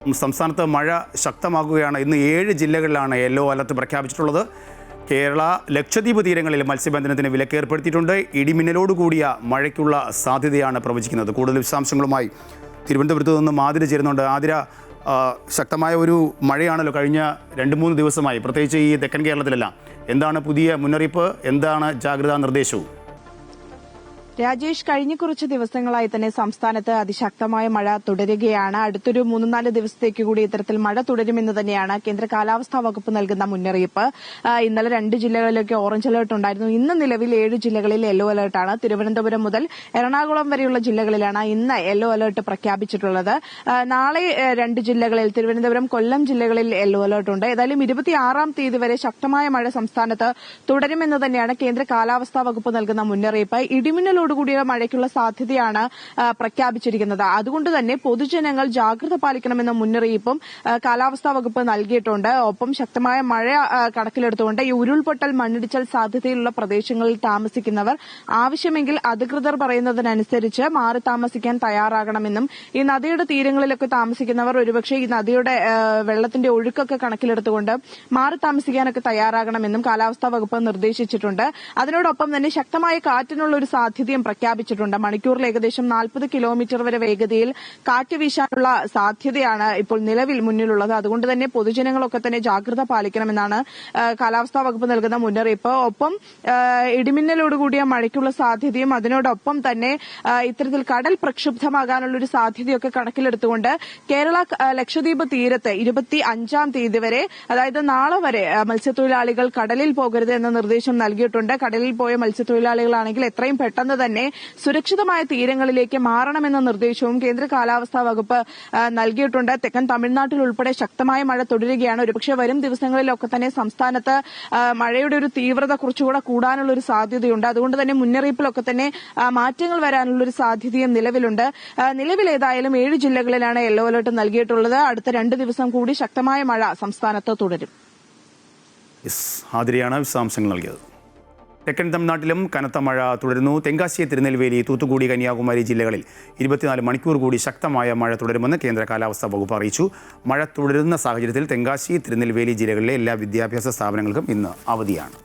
സംസ്ഥാനത്ത് മഴ ശക്തമാകുകയാണ്. ഇന്ന് 7 ജില്ലകളിലാണ് യെല്ലോ അലർട്ട് പ്രഖ്യാപിച്ചിട്ടുള്ളത്. കേരള, ലക്ഷദ്വീപ് തീരങ്ങളിൽ മത്സ്യബന്ധനത്തിന് വിലക്ക് ഏർപ്പെടുത്തിയിട്ടുണ്ട്. ഇടിമിന്നലോടുകൂടിയ മഴയ്ക്കുള്ള സാധ്യതയാണ് പ്രവചിക്കുന്നത്. കൂടുതൽ വിശദാംശങ്ങളുമായി തിരുവനന്തപുരത്ത് നിന്ന് ആതിര ചേരുന്നുണ്ട്. ആതിര, ശക്തമായ ഒരു മഴയാണല്ലോ കഴിഞ്ഞ 2-3 ദിവസമായി, പ്രത്യേകിച്ച് ഈ തെക്കൻ കേരളത്തിലെല്ലാം. എന്താണ് പുതിയ മുന്നറിയിപ്പ്? എന്താണ് ജാഗ്രതാ നിർദ്ദേശവും? രാജേഷ്, കഴിഞ്ഞ കുറച്ച് ദിവസങ്ങളായി തന്നെ സംസ്ഥാനത്ത് അതിശക്തമായ മഴ തുടരുകയാണ്. അടുത്തൊരു 3-4 ദിവസത്തേക്ക് കൂടി ഇത്തരത്തിൽ മഴ തുടരുമെന്ന് തന്നെയാണ് കേന്ദ്ര കാലാവസ്ഥാ വകുപ്പ് നൽകുന്ന മുന്നറിയിപ്പ്. ഇന്നലെ 2 ജില്ലകളിലൊക്കെ ഓറഞ്ച് അലർട്ട് ഉണ്ടായിരുന്നു. ഇന്ന് നിലവിൽ 7 ജില്ലകളിൽ യെല്ലോ അലർട്ടാണ്. തിരുവനന്തപുരം മുതൽ എറണാകുളം വരെയുള്ള ജില്ലകളിലാണ് ഇന്ന് യെല്ലോ അലർട്ട് പ്രഖ്യാപിച്ചിട്ടുള്ളത്. നാളെ 2 ജില്ലകളിൽ, തിരുവനന്തപുരം, കൊല്ലം ജില്ലകളിൽ യെല്ലോ അലർട്ട് ഉണ്ട്. ഏതായാലും 26-ാം തീയതി വരെ ശക്തമായ മഴ സംസ്ഥാനത്ത് തുടരുമെന്ന് തന്നെയാണ് കേന്ദ്ര കാലാവസ്ഥാ വകുപ്പ് നൽകുന്ന മുന്നറിയിപ്പ്. ഇടിമിന്നലോടുകൂടിയ മഴയ്ക്കുള്ള സാധ്യതയാണ് പ്രഖ്യാപിച്ചിരിക്കുന്നത്. അതുകൊണ്ട് തന്നെ പൊതുജനങ്ങൾ ജാഗ്രത പാലിക്കണമെന്ന മുന്നറിയിപ്പും കാലാവസ്ഥാ വകുപ്പ് നൽകിയിട്ടുണ്ട്. ഒപ്പം ശക്തമായ മഴ കണക്കിലെടുത്തുകൊണ്ട് ഈ ഉരുൾപൊട്ടൽ, മണ്ണിടിച്ചൽ സാധ്യതയുള്ള പ്രദേശങ്ങളിൽ താമസിക്കുന്നവർ ആവശ്യമെങ്കിൽ അധികൃതർ പറയുന്നതിനനുസരിച്ച് മാറി താമസിക്കാൻ തയ്യാറാകണമെന്നും, ഈ നദിയുടെ തീരങ്ങളിലൊക്കെ താമസിക്കുന്നവർ ഒരുപക്ഷെ ഈ നദിയുടെ വെള്ളത്തിന്റെ ഒഴുക്കൊക്കെ കണക്കിലെടുത്തുകൊണ്ട് മാറി താമസിക്കാനൊക്കെ തയ്യാറാകണമെന്നും കാലാവസ്ഥാ വകുപ്പ് നിർദ്ദേശിച്ചിട്ടുണ്ട്. അതിനോടൊപ്പം തന്നെ ശക്തമായ കാറ്റിനുള്ള ഒരു സാധ്യതയും പ്രഖ്യാപിച്ചിട്ടുണ്ട്. മണിക്കൂറിൽ ഏകദേശം 40 കിലോമീറ്റർ വരെ വേഗതയിൽ കാറ്റ് വീശാനുള്ള സാധ്യതയാണ് ഇപ്പോൾ നിലവിൽ മുന്നിലുള്ളത്. അതുകൊണ്ട് തന്നെ പൊതുജനങ്ങളൊക്കെ തന്നെ ജാഗ്രത പാലിക്കണമെന്നാണ് കാലാവസ്ഥാ വകുപ്പ് നൽകുന്ന മുന്നറിയിപ്പ്. ഒപ്പം ഇടിമിന്നലോടുകൂടിയ മഴയ്ക്കുള്ള സാധ്യതയും അതിനോടൊപ്പം തന്നെ ഇത്തരത്തിൽ കടൽ പ്രക്ഷുബ്ധമാകാനുള്ള ഒരു സാധ്യതയൊക്കെ കണക്കിലെടുത്തുകൊണ്ട് കേരള, ലക്ഷദ്വീപ് തീരത്ത് 25-ാം തീയതി വരെ, അതായത് നാളെ വരെ മത്സ്യത്തൊഴിലാളികൾ കടലിൽ പോകരുത് എന്ന നിർദ്ദേശം നൽകിയിട്ടുണ്ട്. കടലിൽ പോയ മത്സ്യത്തൊഴിലാളികളാണെങ്കിൽ എത്രയും പെട്ടെന്ന് തന്നെ സുരക്ഷിതമായ തീരങ്ങളിലേക്ക് മാറണമെന്ന നിർദ്ദേശവും കേന്ദ്ര കാലാവസ്ഥാ വകുപ്പ് നൽകിയിട്ടുണ്ട്. തെക്കൻ തമിഴ്നാട്ടിൽ ഉൾപ്പെടെ ശക്തമായ മഴ തുടരുകയാണ്. ഒരുപക്ഷെ വരും ദിവസങ്ങളിലൊക്കെ തന്നെ സംസ്ഥാനത്ത് മഴയുടെ ഒരു തീവ്രത കുറച്ചുകൂടെ കൂടാനുള്ള ഒരു സാധ്യതയുണ്ട്. അതുകൊണ്ട് തന്നെ മുന്നറിയിപ്പിലൊക്കെ തന്നെ മാറ്റങ്ങൾ വരാനുള്ള ഒരു സാധ്യതയും നിലവിലുണ്ട്. നിലവിൽ ഏതായാലും 7 ജില്ലകളിലാണ് യെല്ലോ അലർട്ട് നൽകിയിട്ടുള്ളത്. അടുത്ത 2 ദിവസം കൂടി ശക്തമായ മഴ സംസ്ഥാനത്ത് തുടരും. ആതിരയാണ് വിശദാംശങ്ങൾ നൽകിയത്. തെക്കൻ തമിഴ്നാട്ടിലും കനത്ത മഴ തുടരുന്നു. തെങ്കാശി, തിരുനെൽവേലി, തൂത്തുക്കുടി, കന്യാകുമാരി ജില്ലകളിൽ 24 മണിക്കൂർ കൂടി ശക്തമായ മഴ തുടരുമെന്ന് കേന്ദ്ര കാലാവസ്ഥാ വകുപ്പ് അറിയിച്ചു. മഴ തുടരുന്ന സാഹചര്യത്തിൽ തെങ്കാശി, തിരുനെൽവേലി ജില്ലകളിലെ എല്ലാ വിദ്യാഭ്യാസ സ്ഥാപനങ്ങൾക്കും ഇന്ന് അവധിയാണ്.